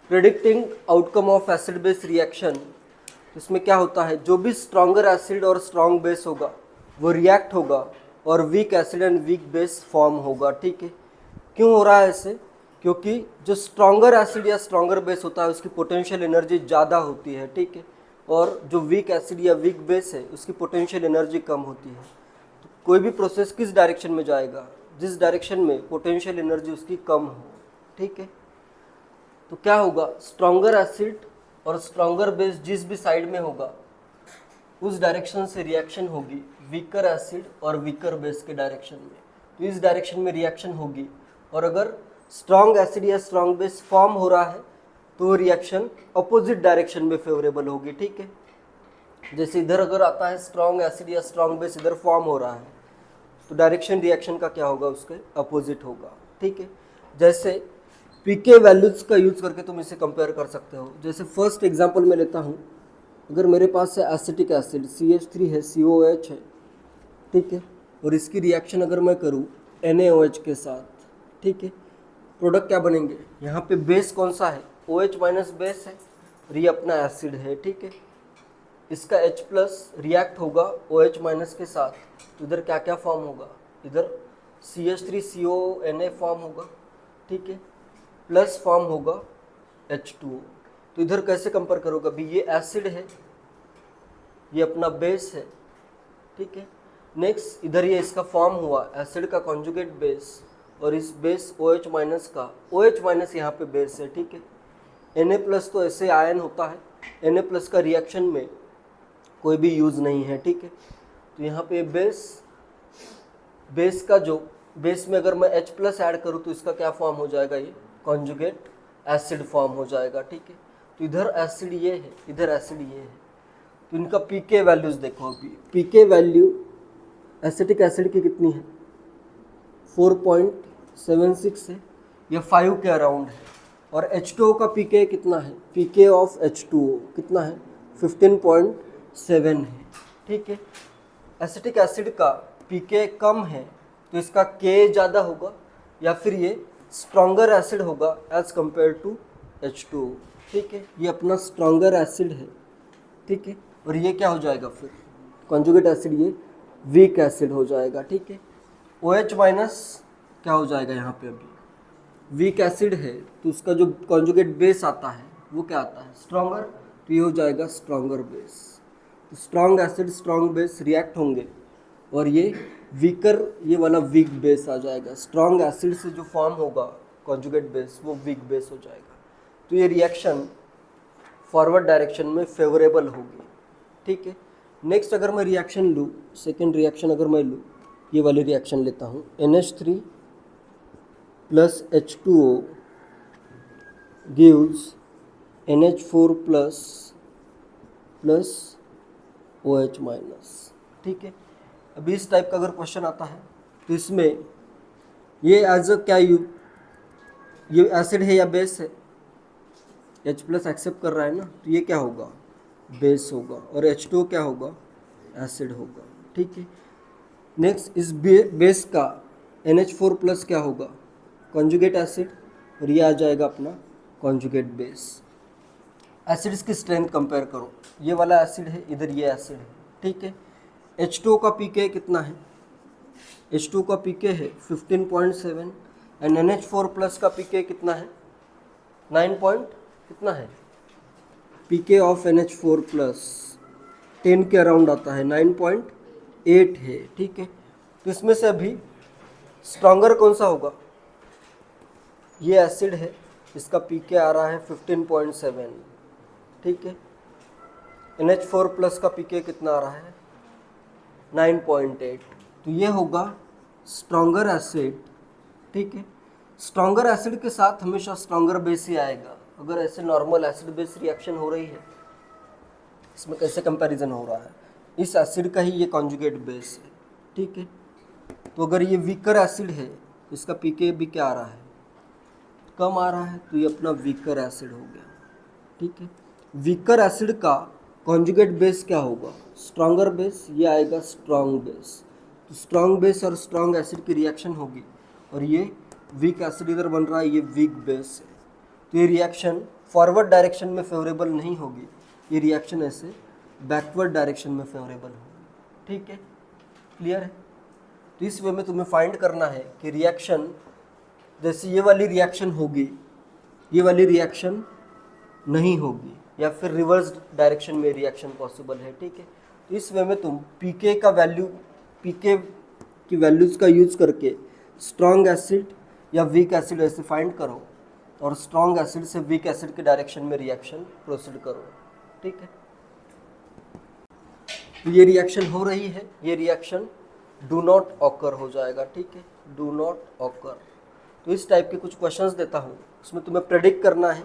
Predicting outcome of acid base reaction. इसमें क्या होता है, जो भी स्ट्रॉन्गर एसिड और स्ट्रॉन्ग बेस होगा वो रिएक्ट होगा और weak acid and weak base form होगा। ठीक है, क्यों हो रहा है ऐसे? क्योंकि जो स्ट्रॉन्गर एसिड या स्ट्रॉन्गर बेस होता है उसकी पोटेंशियल एनर्जी ज़्यादा होती है। ठीक है, और जो वीक एसिड या वीक बेस है उसकी पोटेंशियल एनर्जी कम होती है। तो कोई भी प्रोसेस किस डायरेक्शन में जाएगा, जिस डायरेक्शन में पोटेंशियल एनर्जी उसकी कम हो। ठीक है, तो क्या होगा, स्ट्रॉन्गर एसिड और स्ट्रॉन्गर बेस जिस भी साइड में होगा उस डायरेक्शन से रिएक्शन होगी वीकर एसिड और वीकर बेस के डायरेक्शन में। तो इस डायरेक्शन में रिएक्शन होगी, और अगर स्ट्रॉन्ग एसिड या स्ट्रॉन्ग बेस फॉर्म हो रहा है तो रिएक्शन अपोजिट डायरेक्शन में फेवरेबल होगी। ठीक है, जैसे इधर अगर आता है स्ट्रॉन्ग एसिड या स्ट्रॉन्ग बेस इधर फॉर्म हो रहा है तो डायरेक्शन रिएक्शन का क्या होगा, उसके अपोजिट होगा। ठीक है, जैसे पीके वैल्यूज का यूज करके तुम इसे कंपेयर कर सकते हो। जैसे फर्स्ट एग्जांपल मैं लेता हूँ, अगर मेरे पास है एसिटिक एसिड CH3 है, COH है। ठीक है, और इसकी रिएक्शन अगर मैं करूँ NaOH के साथ, ठीक है, प्रोडक्ट क्या बनेंगे, यहाँ पे बेस कौन सा है, OH माइनस बेस है और ये अपना एसिड है। ठीक है, इसका H प्लस रिएक्ट होगा OH माइनस के साथ, तो इधर क्या क्या फॉर्म होगा, इधर CH3CONa फॉर्म होगा। ठीक है, प्लस फॉर्म होगा H2O। तो इधर कैसे कंपेयर करोगे, अभी ये एसिड है, ये अपना बेस है। ठीक है, नेक्स्ट इधर ये इसका फॉर्म हुआ एसिड का कॉन्जुगेट बेस, और इस बेस OH माइनस का, OH माइनस यहाँ पे बेस है। ठीक है, Na प्लस तो ऐसे आयन होता है, Na प्लस का रिएक्शन में कोई भी यूज़ नहीं है। ठीक है, तो यहाँ पे बेस का जो बेस में अगर मैं H प्लस ऐड करूँ तो इसका क्या फॉर्म हो जाएगा, ये कॉन्जुगेट एसिड फॉर्म हो जाएगा। ठीक है, तो इधर एसिड ये है, इधर एसिड ये है, तो इनका पीके वैल्यूज देखो। अभी पीके वैल्यू एसिटिक एसिड की कितनी है, 4.76 है, या 5 के अराउंड है, और H2O का पीके कितना है, पीके ऑफ H2O कितना है, 15.7 है। ठीक है, एसिटिक एसिड का पीके कम है तो इसका के ज़्यादा होगा, या फिर ये स्ट्रॉन्गर एसिड होगा एज कंपेयर टू H2O। ठीक है, ये अपना स्ट्रॉन्गर एसिड है। ठीक है, और ये क्या हो जाएगा फिर कॉन्जुगेट एसिड, ये वीक एसिड हो जाएगा। ठीक है, OH माइनस क्या हो जाएगा, यहाँ पे अभी वीक एसिड है तो उसका जो कॉन्जुगेट बेस आता है वो क्या आता है, स्ट्रॉन्गर, तो ये हो जाएगा स्ट्रॉन्गर बेस। तो strong acid strong base react होंगे और ये वीकर, ये वाला वीक बेस आ जाएगा। स्ट्रॉन्ग एसिड से जो फॉर्म होगा कॉन्जुगेट बेस वो वीक बेस हो जाएगा। तो ये रिएक्शन फॉरवर्ड डायरेक्शन में फेवरेबल होगी। ठीक है, नेक्स्ट अगर मैं रिएक्शन लूँ, सेकेंड रिएक्शन अगर मैं लूँ, ये वाली रिएक्शन लेता हूँ, NH3 plus H2O gives NH4 plus plus OH minus. ठीक है, अभी इस टाइप का अगर क्वेश्चन आता है तो इसमें ये एज अ क्या ये एसिड है या बेस है, H प्लस एक्सेप्ट कर रहा है ना, तो ये क्या होगा, बेस होगा, और H2O क्या होगा, एसिड होगा। ठीक है, नेक्स्ट इस बेस का NH4 प्लस क्या होगा, कॉन्जुगेट एसिड, और ये आ जाएगा अपना कॉन्जुगेट बेस। एसिड्स की स्ट्रेंथ कंपेयर करो, ये वाला एसिड है, इधर ये एसिड है। ठीक है, H2O का पीके कितना है, H2O का पीके है 15.7, एंड NH4 प्लस का पीके कितना है, 9 पॉइंट कितना है, पीके ऑफ NH4 प्लस 10 के अराउंड आता है, 9.8 है। ठीक है, तो इसमें से अभी स्ट्रॉन्गर कौन सा होगा, ये एसिड है, इसका पीके आ रहा है 15.7। ठीक है, NH4 प्लस का पीके कितना आ रहा है, 9.8, तो ये होगा स्ट्रॉन्गर एसिड। ठीक है, स्ट्रॉन्गर एसिड के साथ हमेशा स्ट्रॉन्गर बेस ही आएगा। अगर ऐसे नॉर्मल एसिड बेस रिएक्शन हो रही है, इसमें कैसे कंपैरिजन हो रहा है, इस एसिड का ही ये कॉन्जुगेट बेस है। ठीक है, तो अगर ये वीकर एसिड है, इसका पीके भी क्या आ रहा है, कम आ रहा है, तो ये अपना वीकर एसिड हो गया। ठीक है, वीकर एसिड का कॉन्जुगेट बेस क्या होगा, स्ट्रॉन्गर बेस, ये आएगा स्ट्रॉन्ग बेस। तो स्ट्रॉन्ग बेस और स्ट्रॉन्ग एसिड की रिएक्शन होगी, और ये वीक एसिड इधर बन रहा है, ये वीक बेस है, तो ये रिएक्शन फॉरवर्ड डायरेक्शन में फेवरेबल नहीं होगी, ये रिएक्शन ऐसे बैकवर्ड डायरेक्शन में फेवरेबल होगी। ठीक है, क्लियर है। तो इस वे में तुम्हें फाइंड करना है कि रिएक्शन, जैसे ये वाली रिएक्शन होगी, ये वाली रिएक्शन नहीं होगी, या फिर रिवर्स डायरेक्शन में रिएक्शन पॉसिबल है। ठीक है, तो इस वे में तुम पीके का वैल्यू, पीके की वैल्यूज़ का यूज करके स्ट्रॉन्ग एसिड या वीक एसिड ऐसे फाइंड करो और स्ट्रॉन्ग एसिड से वीक एसिड के डायरेक्शन में रिएक्शन प्रोसीड करो। ठीक है, तो ये रिएक्शन हो रही है, ये रिएक्शन डू नॉट ऑकर हो जाएगा। ठीक है, डू नॉट ऑकर। तो इस टाइप के कुछ क्वेश्चंस देता हूँ, उसमें तुम्हें प्रेडिक्ट करना है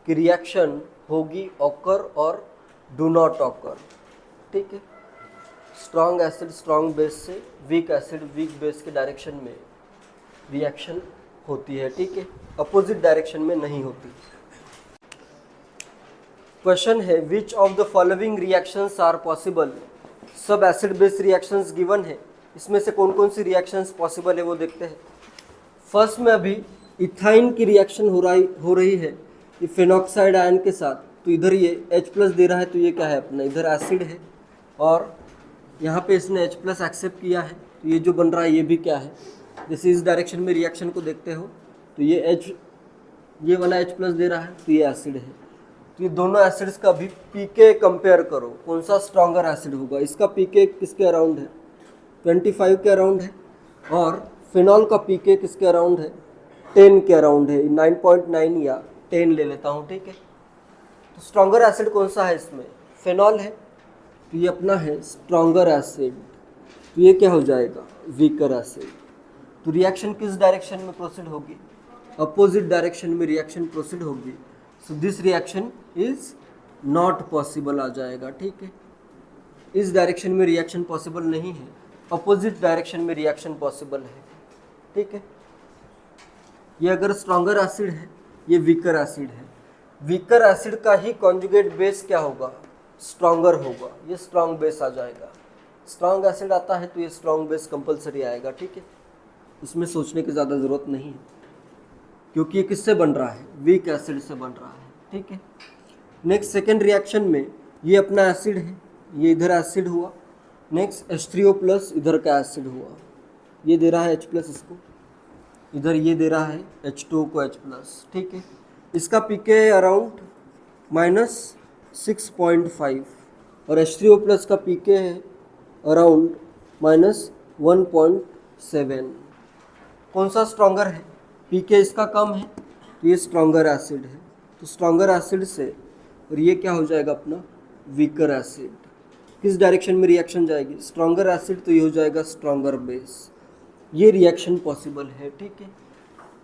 कि रिएक्शन होगी ऑकर और डू नॉट ऑकर। ठीक है, स्ट्रॉन्ग एसिड स्ट्रॉन्ग बेस से वीक एसिड वीक बेस के डायरेक्शन में रिएक्शन होती है। ठीक है, अपोजिट डायरेक्शन में नहीं होती। क्वेश्चन है which of the following reactions are possible. सब एसिड बेस रिएक्शंस गिवन है, इसमें से कौन कौन सी रिएक्शंस पॉसिबल है वो देखते हैं। फर्स्ट में अभी इथाइन की रिएक्शन हो रही है ये फेनॉक्साइड आयन के साथ, तो इधर ये H+ दे रहा है, तो ये क्या है अपना, इधर एसिड है और यहाँ पे इसने H+ एक्सेप्ट किया है, तो ये जो बन रहा है ये भी क्या है, जैसे इस डायरेक्शन में रिएक्शन को देखते हो तो ये वाला H+ दे रहा है, तो ये एसिड है। तो ये दोनों एसिड्स का भी पीके कंपेयर करो, कौन सा स्ट्रॉन्गर एसिड होगा। इसका पीके किसके अराउंड है, 25 के अराउंड है, और फिनॉल का पीके किसके अराउंड है, 10 के अराउंड है, 9.9 या 10 ले लेता हूँ। ठीक है, तो स्ट्रॉन्गर एसिड कौन सा है इसमें, फिनॉल है, तो ये अपना है स्ट्रॉन्गर एसिड, तो ये क्या हो जाएगा, वीकर एसिड। तो रिएक्शन किस डायरेक्शन में प्रोसीड होगी, अपोजिट डायरेक्शन में रिएक्शन प्रोसीड होगी। So this reaction is not possible आ जाएगा। ठीक है, इस डायरेक्शन में रिएक्शन पॉसिबल नहीं है, अपोजिट डायरेक्शन में रिएक्शन पॉसिबल है। ठीक है, ये अगर स्ट्रॉन्गर एसिड है, ये वीकर एसिड है, वीकर एसिड का ही कॉन्जुगेट बेस क्या होगा, स्ट्रॉन्गर होगा, ये स्ट्रॉन्ग बेस आ जाएगा। स्ट्रॉन्ग एसिड आता है तो ये स्ट्रॉन्ग बेस कंपलसरी आएगा। ठीक है, इसमें सोचने की ज़्यादा ज़रूरत नहीं है, क्योंकि ये किससे बन रहा है, वीक एसिड से बन रहा है। ठीक है, नेक्स्ट सेकेंड रिएक्शन में ये अपना एसिड है, ये इधर एसिड हुआ, नेक्स्ट H3O+ इधर का एसिड हुआ, ये दे रहा है H+ इसको, इधर ये दे रहा है H2O को H+। ठीक है, इसका पीके अराउंड -6.5 और H3O+ का पीके है अराउंड -1.7। कौन सा स्ट्रॉन्गर है, पीके इसका कम है, तो ये स्ट्रॉन्गर एसिड है। तो स्ट्रॉन्गर एसिड से, और ये क्या हो जाएगा अपना, वीकर एसिड। किस डायरेक्शन में रिएक्शन जाएगी, स्ट्रॉन्गर एसिड, तो ये हो जाएगा स्ट्रॉन्गर बेस। ये रिएक्शन पॉसिबल है। ठीक है,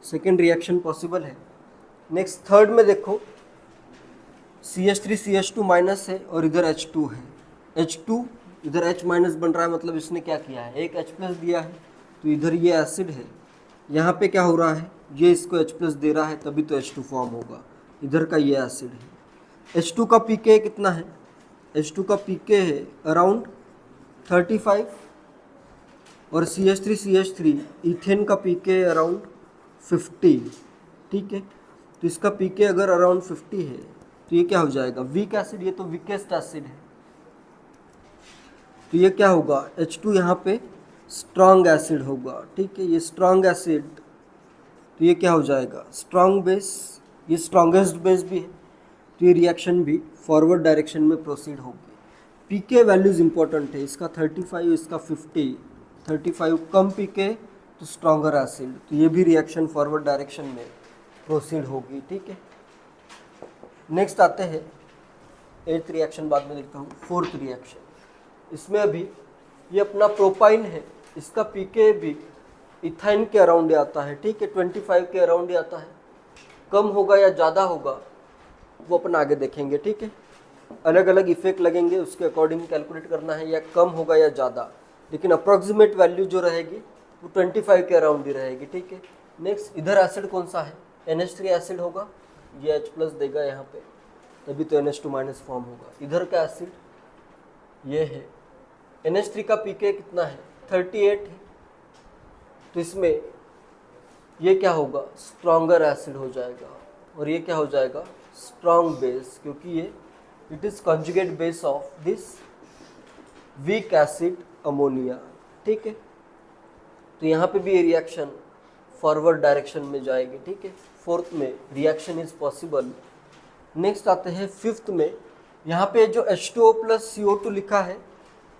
सेकेंड रिएक्शन पॉसिबल है। नेक्स्ट थर्ड में देखो, CH3 CH2 माइनस है और इधर H2 है, H2 इधर H- बन रहा है, मतलब इसने क्या किया है, एक H+ दिया है, तो इधर ये एसिड है, यहाँ पे क्या हो रहा है, ये इसको H+ दे रहा है, तभी तो H2 फॉर्म होगा, इधर का ये एसिड है। H2 का पीके कितना है, H2 का पीके है अराउंड 35 और CH3 CH3 इथेन का पीके अराउंड 50। ठीक है, तो इसका पीके अगर अराउंड 50 है तो ये क्या हो जाएगा, वीक एसिड, ये तो वीकेस्ट एसिड है, तो ये क्या होगा, H2 यहाँ पे स्ट्रॉन्ग एसिड होगा। ठीक है, ये स्ट्रॉन्ग एसिड, तो ये क्या हो जाएगा, स्ट्रॉन्ग बेस, ये स्ट्रॉन्गेस्ट बेस भी है, तो ये रिएक्शन भी फॉरवर्ड डायरेक्शन में प्रोसीड होगी। पीके वैल्यूज इंपॉर्टेंट है, इसका 35, इसका 50, 35 कम पीके तो स्ट्रॉन्गर एसिड, तो ये भी रिएक्शन फॉरवर्ड डायरेक्शन में प्रोसीड होगी। ठीक है, नेक्स्ट आते हैं 8th रिएक्शन, बाद में देखता हूँ 4th रिएक्शन। इसमें अभी ये अपना प्रोपाइन है, इसका पीके भी इथाइन के अराउंड आता है। ठीक है, 25 के अराउंड आता है, कम होगा या ज़्यादा होगा वो अपन आगे देखेंगे। ठीक है, अलग अलग इफेक्ट लगेंगे, उसके अकॉर्डिंग कैलकुलेट करना है, या कम होगा या ज़्यादा, लेकिन अप्रॉक्सीमेट वैल्यू जो रहेगी वो 25 के अराउंड ही रहेगी। ठीक है, नेक्स्ट इधर एसिड कौन सा है, NH3 एसिड होगा, ये H+ देगा यहाँ पे, तभी तो NH2- फॉर्म होगा। इधर का एसिड ये है, NH3 का पीके कितना है, 38 है, तो इसमें ये क्या होगा, स्ट्रॉन्गर एसिड हो जाएगा, और ये क्या हो जाएगा, स्ट्रॉन्ग बेस, क्योंकि ये it is conjugate base of this weak acid ammonia. ठीक है, तो यहाँ पे भी ये रिएक्शन फॉरवर्ड डायरेक्शन में जाएगी। ठीक है, फोर्थ में रिएक्शन इज पॉसिबल। नेक्स्ट आते हैं फिफ्थ में। यहाँ पे जो H2O प्लस CO2 लिखा है,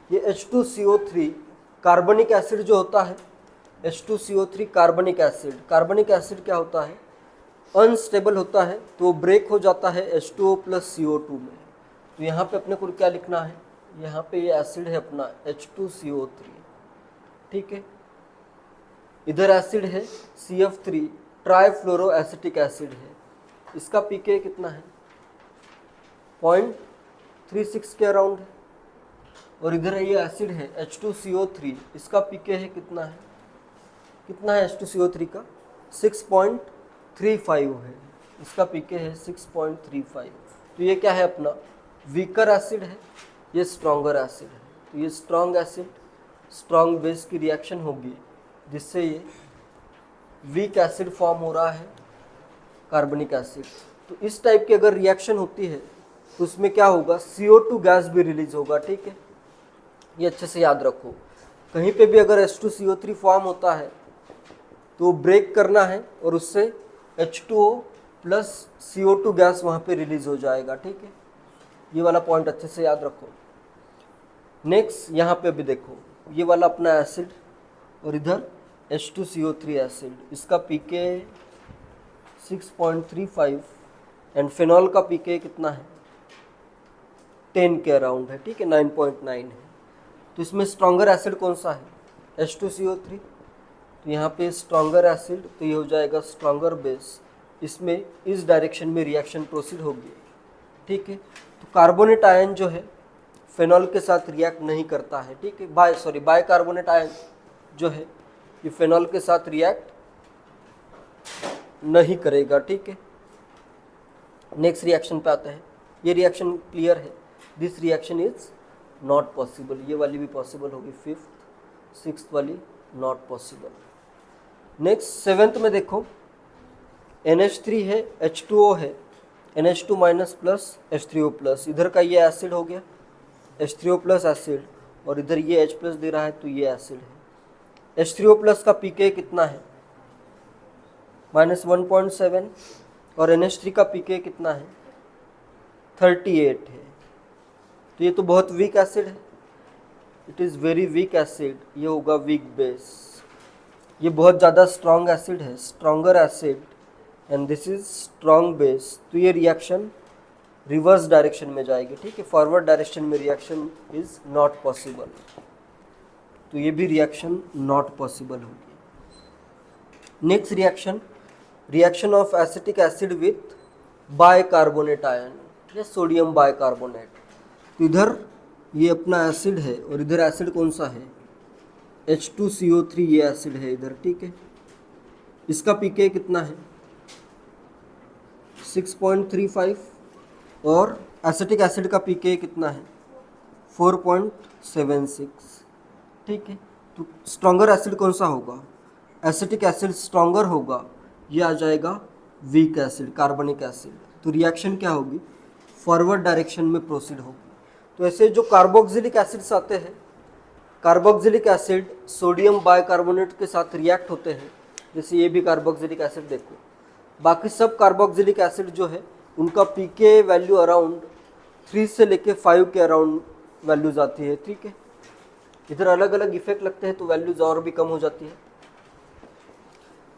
ये H2CO3 कार्बनिक एसिड जो होता है, H2CO3 कार्बनिक एसिड। कार्बनिक एसिड क्या होता है, अनस्टेबल होता है, तो ब्रेक हो जाता है H2O प्लस CO2 में। तो यहाँ पे अपने को क्या लिखना है, यहाँ पे ये एसिड है अपना H2CO3। ठीक है, इधर एसिड है CF3 ट्राइफ्लोरो एसिटिक एसिड है, इसका pK कितना है 0.36 के अराउंड है। और इधर ये एसिड है H2CO3, इसका pK है कितना है H2CO3 का 6.35 है, इसका pK है 6.35। तो ये क्या है अपना वीकर एसिड है, ये स्ट्रॉन्गर एसिड है। तो ये स्ट्रॉन्ग एसिड स्ट्रॉन्ग बेस की रिएक्शन होगी, जिससे ये वीक एसिड फॉर्म हो रहा है कार्बनिक एसिड। तो इस टाइप की अगर रिएक्शन होती है तो उसमें क्या होगा, CO2 गैस भी रिलीज होगा। ठीक है, ये अच्छे से याद रखो। कहीं पे भी अगर H2CO3 फॉर्म होता है तो ब्रेक करना है और उससे H2O प्लस CO2 गैस वहाँ पे रिलीज हो जाएगा। ठीक है, ये वाला पॉइंट अच्छे से याद रखो। नेक्स्ट यहाँ पे भी देखो, ये वाला अपना एसिड और इधर H2CO3 एसिड, इसका pK 6.35 एंड फिनॉल का pK कितना है 10 के अराउंड है। ठीक है, 9.9 है। तो इसमें स्ट्रॉन्गर एसिड कौन सा है H2CO3, तो यहाँ पे स्ट्रॉन्गर एसिड, तो ये हो जाएगा स्ट्रॉन्गर बेस। इसमें इस डायरेक्शन में रिएक्शन प्रोसीड होगी। ठीक है, तो कार्बोनेट आयन जो है फेनॉल के साथ रिएक्ट नहीं करता है। ठीक है, बाइकार्बोनेट आयन जो है ये फेनॉल के साथ रिएक्ट नहीं करेगा। ठीक है, नेक्स्ट रिएक्शन पे आते हैं। ये रिएक्शन क्लियर है, this reaction is not possible. ये वाली भी पॉसिबल होगी, फिफ्थ सिक्स्थ वाली नॉट पॉसिबल। नेक्स्ट सेवेंथ में देखो, NH3 है, H2O है, NH2 minus plus H3O plus, इधर का ये एसिड हो गया H3O प्लस एसिड, और इधर ये H प्लस दे रहा है तो ये एसिड है। H3O प्लस का pK कितना है -1.7 और NH3 का pK कितना है 38 है। तो ये तो बहुत वीक एसिड है, it is very weak acid, ये होगा वीक बेस। ये बहुत ज़्यादा स्ट्रॉन्ग एसिड है, stronger acid, and this is strong base. तो ये रिएक्शन रिवर्स डायरेक्शन में जाएगी। ठीक है, फॉरवर्ड डायरेक्शन में रिएक्शन इज नॉट पॉसिबल, तो ये भी रिएक्शन नॉट पॉसिबल होगी। Next reaction of acetic acid with bicarbonate ion या सोडियम बाइकार्बोनेट। तो इधर ये अपना एसिड है और इधर एसिड कौन सा है H2CO3, ये एसिड है इधर। ठीक है, इसका pK कितना है 6.35 और एसिटिक एसिड का pK कितना है 4.76। ठीक है, तो स्ट्रॉन्गर एसिड कौन सा होगा, एसिटिक एसिड स्ट्रॉन्गर होगा, ये आ जाएगा वीक एसिड कार्बनिक एसिड। तो रिएक्शन क्या होगी, फॉरवर्ड डायरेक्शन में प्रोसीड होगी। तो ऐसे जो कार्बोक्सिलिक एसिड्स आते हैं, कार्बोक्सिलिक एसिड सोडियम बाइकार्बोनेट के साथ रिएक्ट होते हैं, जैसे ये भी कार्बोक्सिलिक एसिड देखो। बाकी सब कार्बोक्सिलिक एसिड जो है उनका pK वैल्यू अराउंड 3 से लेके 5 के अराउंड वैल्यूज आती है। ठीक है, इधर अलग अलग इफेक्ट लगते हैं तो वैल्यूज और भी कम हो जाती है।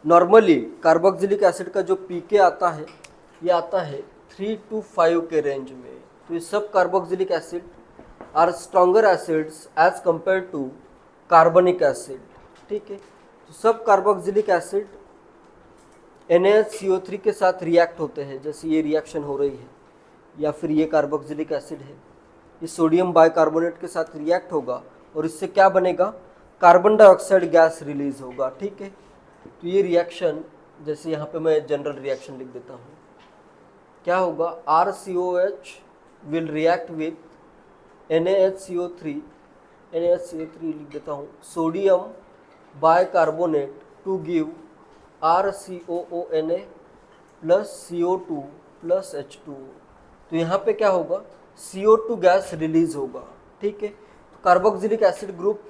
नॉर्मली कार्बोक्सिलिक एसिड का जो pK आता है ये आता है 3 to 5 के रेंज में। तो ये सब carboxylic acid are stronger acids as compare to carbonic acid. ठीक है, तो सब कार्बोक्सिलिक एसिड NaCO3 के साथ रिएक्ट होते हैं, जैसे ये रिएक्शन हो रही है, या फिर ये कार्बोक्सिलिक एसिड है, ये सोडियम बाइकार्बोनेट के साथ रिएक्ट होगा और इससे क्या बनेगा, कार्बन डाइऑक्साइड गैस रिलीज होगा। ठीक है, तो ये रिएक्शन, जैसे यहाँ पे मैं जनरल रिएक्शन लिख देता हूँ, क्या होगा, RCOH will react with NaHCO3 लिख देता हूँ, sodium bicarbonate to give RCOONA plus CO2 plus H2O। तो यहाँ पे क्या होगा, CO2 गैस रिलीज होगा, ठीक है। तो कार्बोक्सिलिक एसिड ग्रुप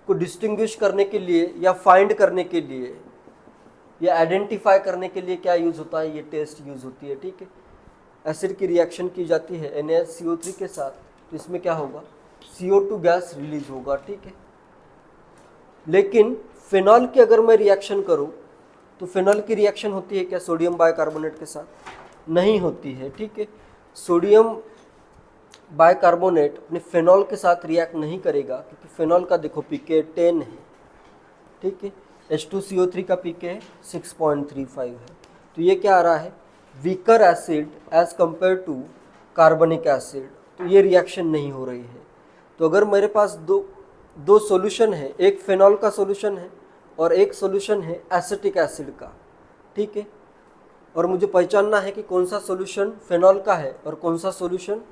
को डिस्टिंग्विश करने के लिए या फाइंड करने के लिए या आइडेंटिफाई करने के लिए क्या यूज होता है, ये टेस्ट यूज होती है, ठीक है। एसिड की रिएक्शन की जाती है NaCO3 के साथ, तो इसमें क्या होगा, CO2 गैस रिलीज होगा, ठीक है। लेकिन फिनॉल की अगर मैं रिएक्शन करूं तो फिनॉल की रिएक्शन होती है क्या सोडियम बाइकार्बोनेट के साथ, नहीं होती है, ठीक है। सोडियम बाइकार्बोनेट अपने फिनॉल के साथ रिएक्ट नहीं करेगा, क्योंकि फिनॉल का देखो pK 10 है, ठीक है। H2CO3 का pK 6.35 है। तो ये क्या आ रहा है, weaker acid as compare to carbonic acid, तो ये रिएक्शन नहीं हो रही है। तो अगर मेरे पास दो सॉल्यूशन है, एक फिनॉल का सॉल्यूशन है और एक सॉल्यूशन है एसिटिक एसिड का, ठीक है, और मुझे पहचानना है कि कौन सा सॉल्यूशन फिनॉल का है और कौन सा सॉल्यूशन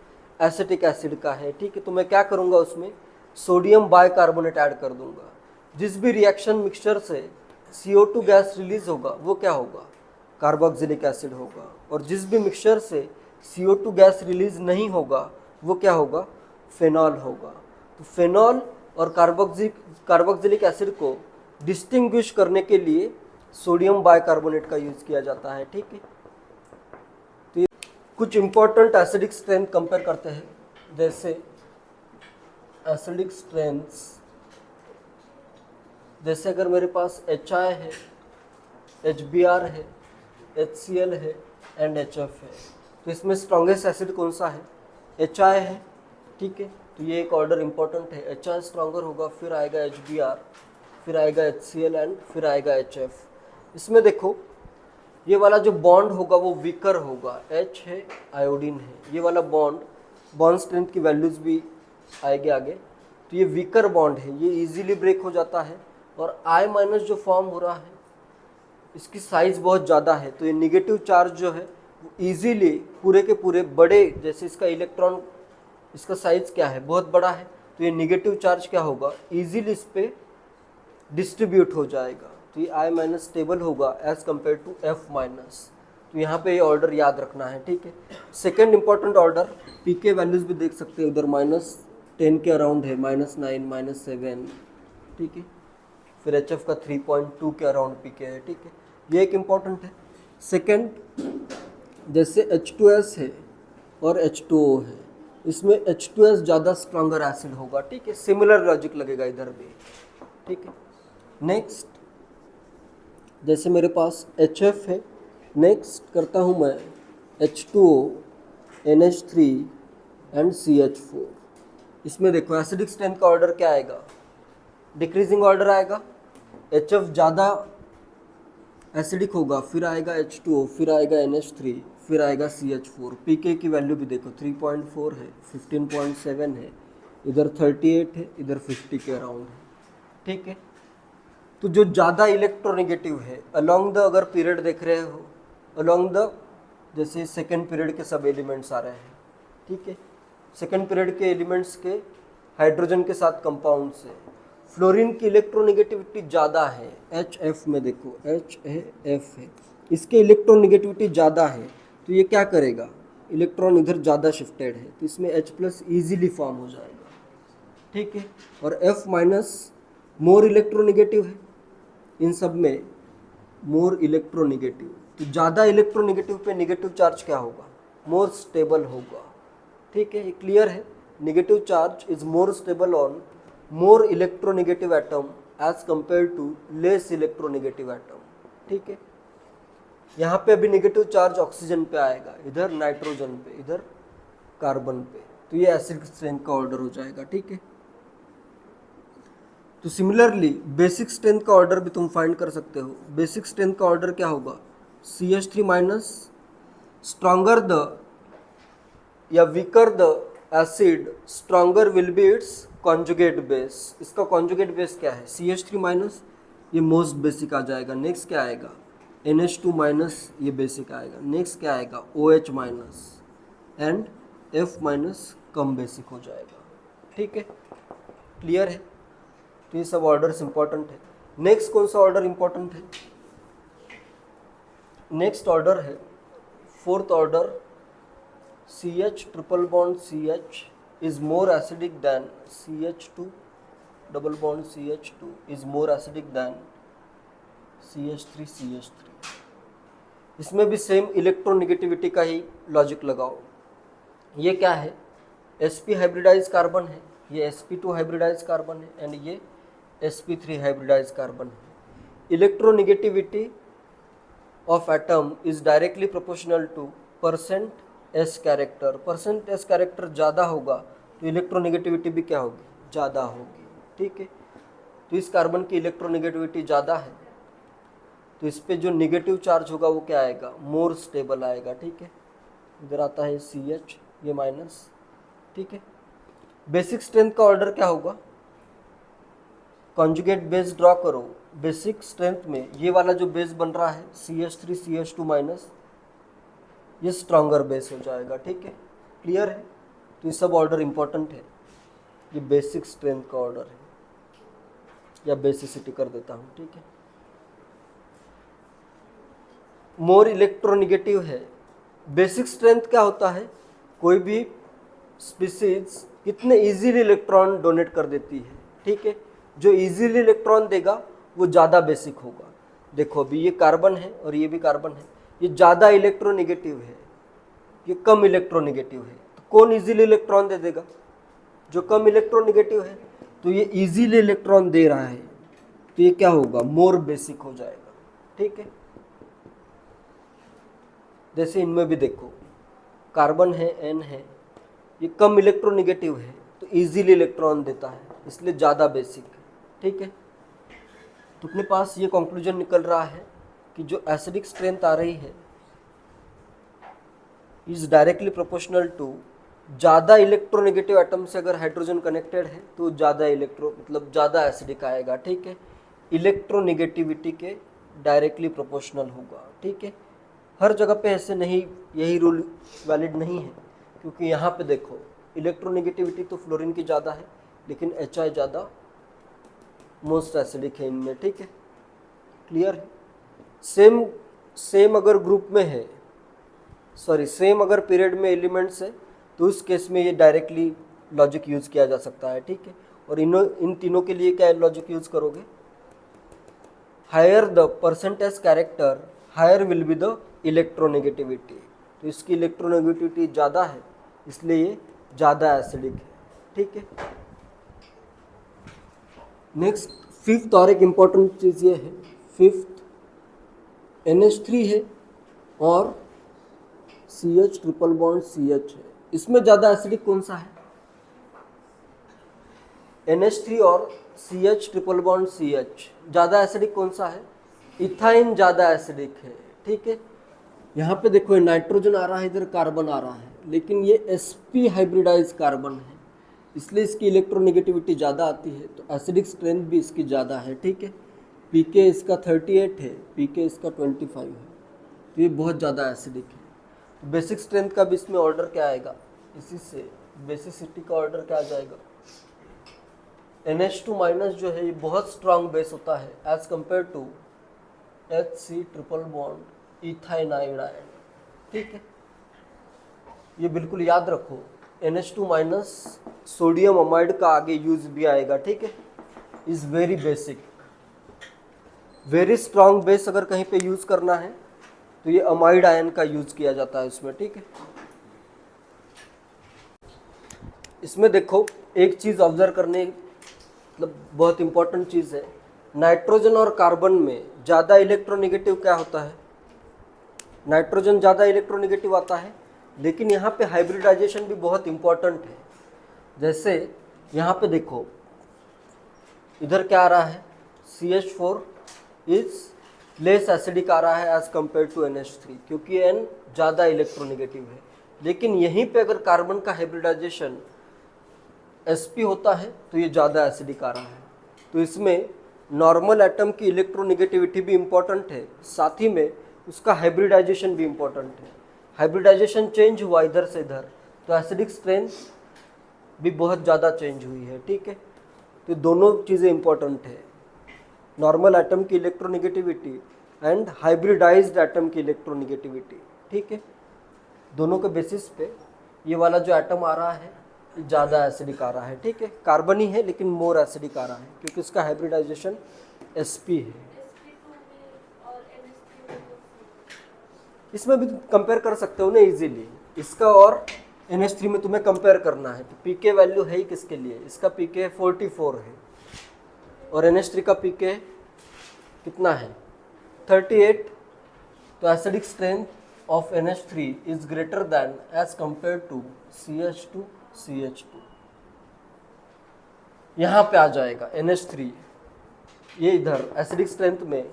एसिटिक एसिड का है, ठीक है। तो मैं क्या करूँगा, उसमें सोडियम बाइकार्बोनेट ऐड कर दूंगा। जिस भी रिएक्शन मिक्सचर से CO2 गैस रिलीज होगा वो क्या होगा, कार्बोक्सिलिक एसिड होगा, और जिस भी मिक्सचर से CO2 गैस रिलीज नहीं होगा वो क्या होगा, फिनॉल होगा। तो फिनॉल और कार्बोक्सिलिक एसिड को डिस्टिंग्विश करने के लिए सोडियम बाइकार्बोनेट का यूज किया जाता है, ठीक है। तो ये कुछ इंपॉर्टेंट एसिडिक स्ट्रेंथ कंपेयर करते हैं, जैसे एसिडिक स्ट्रेंथ्स, जैसे अगर मेरे पास HI है, HBr है, HCl है एंड HF है, तो इसमें स्ट्रॉन्गेस्ट एसिड कौन सा है, HI है, ठीक है। तो ये एक ऑर्डर इंपॉर्टेंट है, HI स्ट्रॉन्गर होगा, फिर आएगा HBr, फिर आएगा HCl एंड फिर आएगा HF। इसमें देखो ये वाला जो बॉन्ड होगा वो वीकर होगा, H है, आयोडीन है, ये वाला बॉन्ड स्ट्रेंथ की वैल्यूज भी आएगी आगे। तो ये वीकर बॉन्ड है, ये इजीली ब्रेक हो जाता है, और I माइनस जो फॉर्म हो रहा है इसकी साइज बहुत ज़्यादा है, तो ये निगेटिव चार्ज जो है वो ईजीली पूरे के पूरे बड़े, जैसे इसका इलेक्ट्रॉन, इसका साइज क्या है, बहुत बड़ा है, तो ये निगेटिव चार्ज क्या होगा, ईजीली इस पर डिस्ट्रीब्यूट हो जाएगा। तो ये I माइनस स्टेबल होगा as compare to F minus. तो यहाँ पे ये ऑर्डर याद रखना है, ठीक है। सेकेंड इंपॉर्टेंट ऑर्डर, पीके वैल्यूज भी देख सकते हैं, उधर -10 के अराउंड है, -9, -7, ठीक है। फिर HF का 3.2 के अराउंड पीके है, ठीक है। ये एक इम्पॉर्टेंट है। सेकेंड, जैसे H2S है और H2O है, इसमें H2S ज़्यादा स्ट्रॉन्गर एसिड होगा, ठीक है। सिमिलर लॉजिक लगेगा इधर भी, ठीक है। नेक्स्ट, जैसे मेरे पास HF है, नेक्स्ट करता हूँ मैं H2O, NH3 एंड CH4। इसमें देखो एसिडिक स्ट्रेंथ का ऑर्डर क्या आएगा, डिक्रीजिंग ऑर्डर आएगा, HF ज़्यादा एसिडिक होगा, फिर आएगा H2O, फिर आएगा NH3, फिर आएगा CH4। पीके की वैल्यू भी देखो 3.4 है, 15.7 है, इधर 38 है, इधर 50 के अराउंड है, ठीक है। तो जो ज़्यादा इलेक्ट्रोनेगेटिव है अलोंग द, अगर पीरियड देख रहे हो, अलोंग द, जैसे सेकेंड पीरियड के सब एलिमेंट्स आ रहे हैं, ठीक है। सेकेंड पीरियड के एलिमेंट्स के हाइड्रोजन के साथ कंपाउंड से फ्लोरीन की इलेक्ट्रोनेगेटिविटी ज़्यादा है, HF में देखो HF है, इसके इलेक्ट्रोनेगेटिविटी ज़्यादा है, तो ये क्या करेगा, इलेक्ट्रॉन इधर ज़्यादा शिफ्टेड है, तो इसमें H+ ईजिली फॉर्म हो जाएगा, ठीक है। और F- मोर इलेक्ट्रोनेगेटिव है, इन सब में मोर इलेक्ट्रोनेगेटिव, तो ज़्यादा इलेक्ट्रोनेगेटिव पे नेगेटिव चार्ज क्या होगा, मोर स्टेबल होगा, ठीक है। ये क्लियर है, negative charge is more stable on more electronegative atom as compare to less electronegative atom, ठीक है। यहाँ पे अभी नेगेटिव चार्ज ऑक्सीजन पे आएगा, इधर नाइट्रोजन पे, इधर कार्बन पे, तो ये एसिड स्ट्रेंथ का ऑर्डर हो जाएगा, ठीक है। तो सिमिलरली बेसिक स्ट्रेंथ का ऑर्डर भी तुम फाइंड कर सकते हो। बेसिक स्ट्रेंथ का ऑर्डर क्या होगा, CH3- स्ट्रॉन्गर द या weaker the acid, stronger will be it's conjugate base. इसका कॉन्जुगेट बेस क्या है, CH3-, ये मोस्ट बेसिक आ जाएगा। नेक्स्ट क्या आएगा, NH2-, ये बेसिक आएगा। नेक्स्ट क्या आएगा, OH- and F- come basic हो जाएगा, ठीक है। क्लियर है, तो ये सब ऑर्डर्स इंपॉर्टेंट है। नेक्स्ट कौन सा ऑर्डर इंपॉर्टेंट है, नेक्स्ट ऑर्डर है fourth order CH triple bond CH is more acidic than CH2 double bond CH2 is more acidic than CH3 इसमें भी सेम इलेक्ट्रोनेगेटिविटी का ही लॉजिक लगाओ। ये क्या है, sp हाइब्रिडाइज कार्बन है, ये sp2 हाइब्रिडाइज कार्बन है एंड ये sp3 हाइब्रिडाइज कार्बन है। Electronegativity of atom is directly proportional two percent S character. Percent S character ज़्यादा होगा तो इलेक्ट्रोनेगेटिविटी भी क्या होगी, ज़्यादा होगी। ठीक है, तो इस कार्बन की इलेक्ट्रोनेगेटिविटी ज़्यादा है तो इस पे जो नेगेटिव चार्ज होगा वो क्या आएगा, मोर स्टेबल आएगा। ठीक है, इधर आता है CH, ये माइनस। ठीक है, बेसिक स्ट्रेंथ का ऑर्डर क्या होगा, कॉन्जुगेट बेस ड्रॉ करो। बेसिक स्ट्रेंथ में ये वाला जो बेस बन रहा है CH3 CH2 माइनस, ये स्ट्रॉन्गर बेस हो जाएगा। ठीक है, क्लियर है। तो ये सब ऑर्डर इंपॉर्टेंट है, ये बेसिक स्ट्रेंथ का ऑर्डर है या बेसिसिटी कर देता हूँ। ठीक है, मोर इलेक्ट्रोनेगेटिव है। बेसिक स्ट्रेंथ क्या होता है, कोई भी स्पीसीज कितने इजीली इलेक्ट्रॉन डोनेट कर देती है। ठीक है, जो इजीली इलेक्ट्रॉन देगा वो ज़्यादा बेसिक होगा। देखो अभी ये कार्बन है और ये भी कार्बन है, ये ज़्यादा इलेक्ट्रोनेगेटिव है, ये कम इलेक्ट्रोनेगेटिव है। तो कौन इजीली इलेक्ट्रॉन दे देगा, जो कम इलेक्ट्रोनेगेटिव है। तो ये इजीली इलेक्ट्रॉन दे रहा है तो ये क्या होगा, मोर बेसिक हो जाएगा। ठीक है, जैसे इनमें भी देखो कार्बन है N है, ये कम इलेक्ट्रोनेगेटिव है तो इजीली इलेक्ट्रॉन देता है इसलिए ज़्यादा बेसिक है। ठीक है, तो अपने पास ये कंक्लूजन निकल रहा है कि जो एसिडिक स्ट्रेंथ आ रही है इज डायरेक्टली प्रोपोर्शनल टू, ज़्यादा इलेक्ट्रोनेगेटिव एटम से अगर हाइड्रोजन कनेक्टेड है तो ज़्यादा मतलब ज़्यादा एसिडिक आएगा। ठीक है, इलेक्ट्रोनेगेटिविटी के डायरेक्टली प्रोपोर्शनल होगा। ठीक है, हर जगह पे ऐसे नहीं, यही रूल वैलिड नहीं है, क्योंकि यहाँ पे देखो इलेक्ट्रोनेगेटिविटी तो फ्लोरीन की ज़्यादा है लेकिन HI ज़्यादा मोस्ट एसिडिक है इनमें। ठीक है, क्लियर है। सेम अगर ग्रुप में है, सेम अगर पीरियड में एलिमेंट्स है तो उस केस में ये डायरेक्टली लॉजिक यूज़ किया जा सकता है। ठीक है, और इन तीनों के लिए क्या लॉजिक यूज़ करोगे, higher the percentage character higher will be the electronegativity. तो इसकी इलेक्ट्रोनेगेटिविटी ज़्यादा है इसलिए ये ज़्यादा एसिडिक है। ठीक है, नेक्स्ट फिफ्थ और एक इम्पॉर्टेंट चीज़ ये है, फिफ्थ NH3 है और CH ट्रिपल बॉन्ड CH है, इसमें ज़्यादा एसिडिक कौन सा है, NH3 और CH ट्रिपल बॉन्ड CH, ज़्यादा एसिडिक कौन सा है, इथाइन ज़्यादा एसिडिक है। ठीक है, यहाँ पे देखो नाइट्रोजन आ रहा है, इधर कार्बन आ रहा है, लेकिन ये sp हाइब्रिडाइज कार्बन है इसलिए इसकी इलेक्ट्रोनेगेटिविटी ज़्यादा आती है तो एसिडिक स्ट्रेंथ भी इसकी ज़्यादा है। ठीक है, pK इसका 38 है, pK इसका 25 है, तो ये बहुत ज़्यादा एसिडिक है। तो बेसिक स्ट्रेंथ का भी इसमें ऑर्डर क्या आएगा, इसी से बेसिसिटी का ऑर्डर क्या आ जाएगा, NH2 माइनस जो है ये बहुत स्ट्रांग बेस होता है as compare to HC triple bond ethynide ion. ठीक है, ये बिल्कुल याद रखो, NH2 माइनस सोडियम अमाइड का आगे यूज भी आएगा। ठीक है, is very basic, very strong base अगर कहीं पे यूज करना है तो ये अमाइड आयन का यूज किया जाता है उसमें। ठीक है, इसमें देखो एक चीज ऑब्जर्व करने, मतलब बहुत इंपॉर्टेंट चीज है, नाइट्रोजन और कार्बन में ज़्यादा इलेक्ट्रोनेगेटिव क्या होता है, नाइट्रोजन ज़्यादा इलेक्ट्रोनेगेटिव आता है, लेकिन यहाँ पे हाइब्रिडाइजेशन भी बहुत इंपॉर्टेंट है। जैसे यहाँ पे देखो इधर क्या आ रहा है, CH4 इज लेस एसिडिक आ रहा है एज कम्पेयर टू NH3 क्योंकि N ज़्यादा इलेक्ट्रोनेगेटिव है, लेकिन यहीं पे अगर कार्बन का हाइब्रिडाइजेशन sp होता है तो ये ज़्यादा एसिडिक आ रहा है। तो इसमें नॉर्मल एटम की इलेक्ट्रोनेगेटिविटी भी इम्पॉर्टेंट है, साथ ही में उसका हाइब्रिडाइजेशन भी इम्पॉर्टेंट है। हाइब्रिडाइजेशन चेंज हुआ इधर से इधर तो एसिडिक स्ट्रेंथ भी बहुत ज़्यादा चेंज हुई है। ठीक है, तो दोनों चीज़ें इम्पॉर्टेंट है, नॉर्मल एटम की इलेक्ट्रोनेगेटिविटी एंड हाइब्रिडाइज्ड एटम की इलेक्ट्रोनेगेटिविटी। ठीक है, दोनों के बेसिस पे ये वाला जो एटम आ रहा है ज़्यादा एसिडिक आ रहा है, ठीक है। कार्बन ही है लेकिन मोर एसिडिक आ रहा है क्योंकि इसका हाइब्रिडाइजेशन sp है। इसमें भी कंपेयर कर सकते हो ना इजीली, इसका और NH3 में तुम्हें कंपेयर करना है। तो pK वैल्यू है ही किसके लिए, इसका pK 44 है और NH3 का pK कितना है 38। तो acidic strength of NH3 is greater than as compare to CH2 यहाँ पे आ जाएगा NH3, ये इधर एसिडिक स्ट्रेंथ में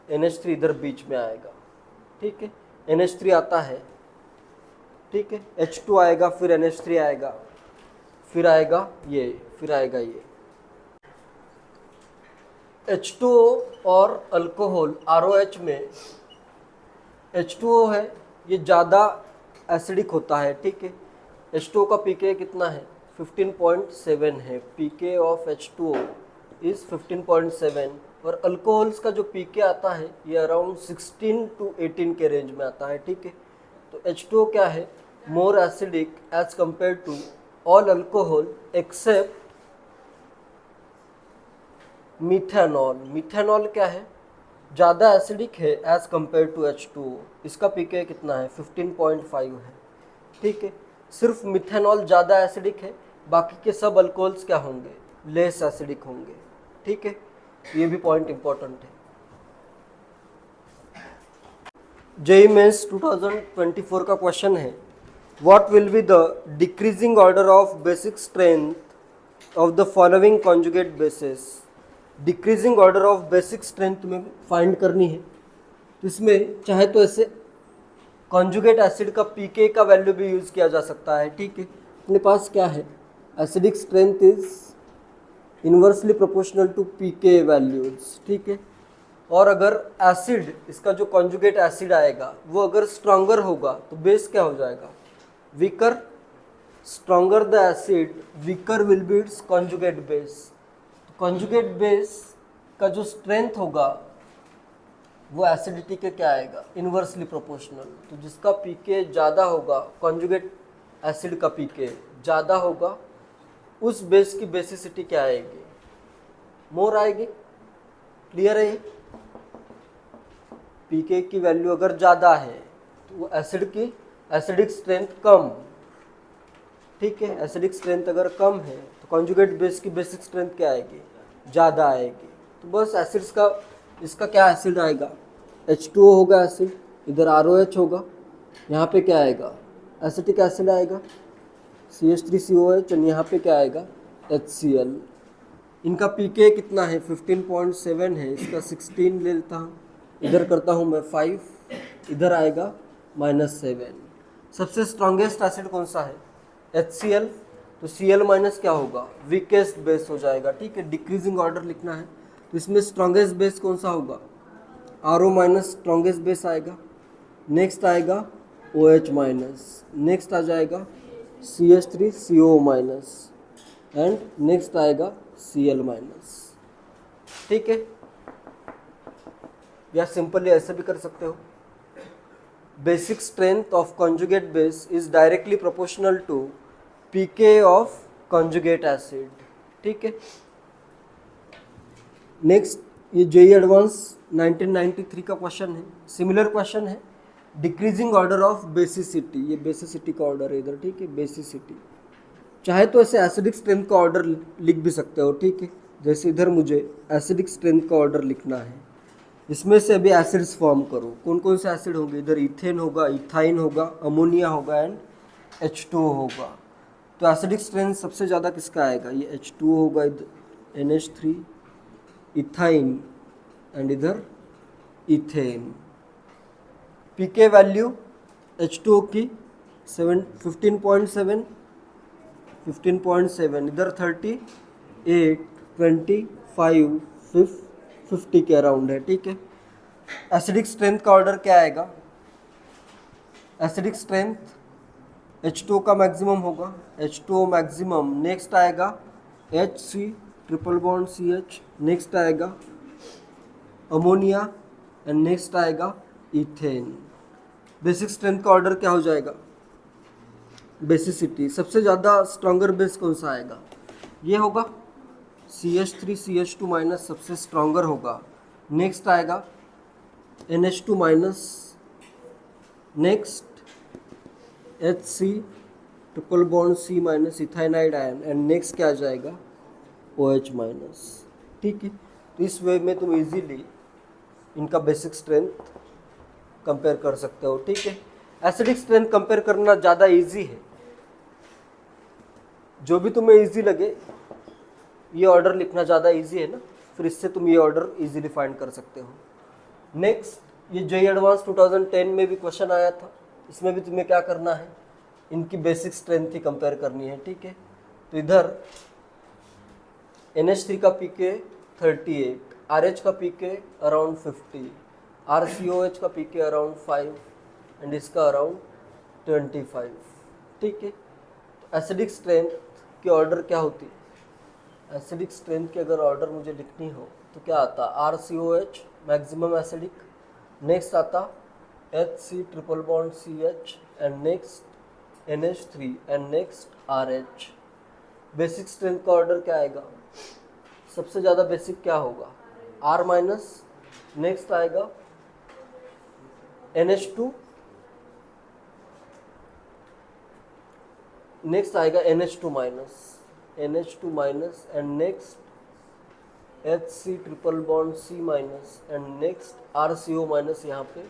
NH3 इधर बीच में आएगा, ठीक है। NH3 आता है, ठीक है, H2 आएगा, फिर NH3 आएगा, फिर आएगा ये, फिर आएगा ये। H2O और अल्कोहल ROH में H2O है ये ज़्यादा एसिडिक होता है, ठीक है। H2O का pK कितना है 15.7 है, pK ऑफ H2O इज़ 15.7 और अल्कोहल्स का जो pK आता है ये अराउंड 16 to 18 के रेंज में आता है, ठीक है। तो H2O क्या है more acidic as compare to all alcohol except methanol. Methanol क्या है ज़्यादा एसिडिक है एज कंपेयर टू H2O, इसका pK कितना है 15.5 है, ठीक है। सिर्फ मिथेनॉल ज़्यादा एसिडिक है, बाकी के सब अल्कोहल्स क्या होंगे लेस एसिडिक होंगे, ठीक है। ये भी पॉइंट इंपॉर्टेंट है। जेईई मेंस 2024 का क्वेश्चन है what will be the decreasing order of basic strength of the following conjugate basis. Decreasing order of basic strength में फाइंड करनी है, तो इसमें चाहे तो ऐसे कॉन्जुगेट एसिड का pK का वैल्यू भी यूज़ किया जा सकता है, ठीक है। अपने पास क्या है acidic strength is inversely proportional to pK values, ठीक है। और अगर एसिड इसका जो कॉन्जुगेट एसिड आएगा वो अगर स्ट्रॉन्गर होगा तो बेस क्या हो जाएगा weaker. Stronger the acid weaker will be it's conjugate base. Conjugate base का जो स्ट्रेंथ होगा वो एसिडिटी के क्या आएगा इन्वर्सली प्रोपोर्शनल। तो जिसका pK ज़्यादा होगा कॉन्जुगेट एसिड का pK ज़्यादा होगा उस बेस की बेसिसिटी क्या आएगी मोर आएगी। क्लियर है ये। pK की वैल्यू अगर ज़्यादा है तो वो एसिड की एसिडिक स्ट्रेंथ कम, ठीक है। एसिडिक स्ट्रेंथ अगर कम है तो कॉन्जुगेट बेस की बेसिक स्ट्रेंथ क्या आएगी ज़्यादा आएगी। तो बस एसिड्स का इसका क्या एसिड आएगा H2O होगा एसिड, इधर ROH होगा, यहाँ पे क्या आएगा एसिटिक एसिड आएगा CH3COH और यहाँ पे क्या आएगा HCl। इनका pK कितना है 15.7 है, इसका 16 ले लेता हूँ, इधर करता हूँ मैं 5, इधर आएगा -7। सबसे स्ट्रॉन्गेस्ट एसिड कौन सा है HCl, तो Cl माइनस क्या होगा वीकेस्ट बेस हो जाएगा, ठीक है। डिक्रीजिंग ऑर्डर लिखना है तो इसमें स्ट्रॉन्गेस्ट बेस कौन सा होगा RO माइनस स्ट्रॉन्गेस्ट बेस आएगा। नेक्स्ट आएगा OH माइनस, नेक्स्ट आ जाएगा CH3CO माइनस एंड नेक्स्ट आएगा Cl माइनस, ठीक है। या सिंपली ऐसे भी कर सकते हो basic strength of conjugate base is directly proportional to pK of conjugate acid, ठीक है। नेक्स्ट ये जेईई एडवांस 1993 का क्वेश्चन है, सिमिलर क्वेश्चन है डिक्रीजिंग ऑर्डर ऑफ बेसिसिटी। ये बेसिसिटी का ऑर्डर है इधर, ठीक है। बेसिसिटी चाहे तो ऐसे एसिडिक स्ट्रेंथ का ऑर्डर लिख भी सकते हो, ठीक है। जैसे इधर मुझे एसिडिक स्ट्रेंथ का ऑर्डर लिखना है, इसमें से अभी एसिड्स फॉर्म करो। कौन कौन से एसिड होंगे इधर इथेन होगा, इथाइन होगा, अमोनिया होगा एंड H2O होगा। तो एसिडिक स्ट्रेंथ सबसे ज़्यादा किसका आएगा ये H2O होगा, इधर NH3 इथाइन एंड इधर इथेन। pK वैल्यू H2O की 15.7 इधर 38 25 50 के अराउंड है, ठीक है। एसिडिक स्ट्रेंथ का ऑर्डर क्या आएगा एसिडिक स्ट्रेंथ H2O का मैक्सिमम होगा H2O मैक्सिमम, नेक्स्ट आएगा HC triple bond CH, next आएगा अमोनिया एंड नेक्स्ट आएगा इथेन। बेसिक स्ट्रेंथ का ऑर्डर क्या हो जाएगा बेसिसिटी, सबसे ज़्यादा स्ट्रॉन्गर बेस कौन सा आएगा? ये होगा CH3CH2 माइनस सबसे स्ट्रॉन्गर होगा। नेक्स्ट आएगा NH2 minus, next HC triple bond C minus ethynide ion, and next क्या आ जाएगा? OH minus. ठीक है, तो इस वे में तुम इजीली इनका बेसिक स्ट्रेंथ कंपेयर कर सकते हो। ठीक है, एसिडिक स्ट्रेंथ कंपेयर करना ज़्यादा इजी है, जो भी तुम्हें इजी लगे ये ऑर्डर लिखना ज़्यादा इजी है ना, फिर इससे तुम ये ऑर्डर इजीली फाइंड कर सकते हो। नेक्स्ट, ये JEE एडवांस 2010 में भी क्वेश्चन आया था, इसमें भी तुम्हें क्या करना है, इनकी बेसिक स्ट्रेंथ ही कंपेयर करनी है। ठीक है, तो इधर NH3 का pK 38, RH का pK अराउंड 50, RCOH का pK अराउंड 5 एंड इसका अराउंड 25। ठीक है, तो एसिडिक स्ट्रेंथ की ऑर्डर क्या होती है? एसिडिक स्ट्रेंथ की अगर ऑर्डर मुझे लिखनी हो तो क्या आता? RCOH मैक्सिमम एसिडिक, नेक्स्ट आता HC triple bond CH, and next NH3, and next RH। Basic strength का ऑर्डर क्या आएगा? सबसे ज़्यादा बेसिक क्या होगा? R माइनस, नेक्स्ट आएगा NH2, नेक्स्ट आएगा NH2 minus, and next HC triple bond C minus, and next RCO minus, यहाँ पे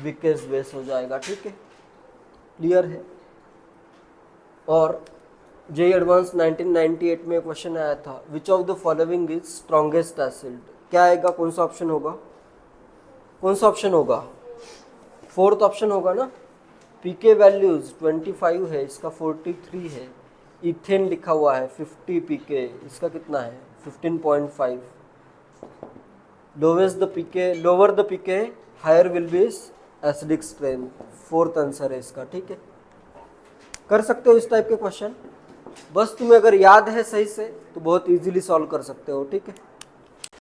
वीकेस्ट बेस हो जाएगा। ठीक है, क्लियर है? और JEE एडवांस 1998 में क्वेश्चन आया था, विच of the following is strongest acid? क्या आएगा? कौन सा ऑप्शन होगा? कौन सा ऑप्शन होगा? फोर्थ ऑप्शन होगा ना। pK वैल्यूज 25 है, इसका 43 है। इथेन लिखा हुआ है 50 pK, इसका कितना है? 15.5। Lower the pK higher will be acidic strength. Fourth answer है इसका। ठीक है, कर सकते हो इस टाइप के क्वेश्चन, बस तुम्हें अगर याद है सही से तो बहुत इजीली सॉल्व कर सकते हो। ठीक है।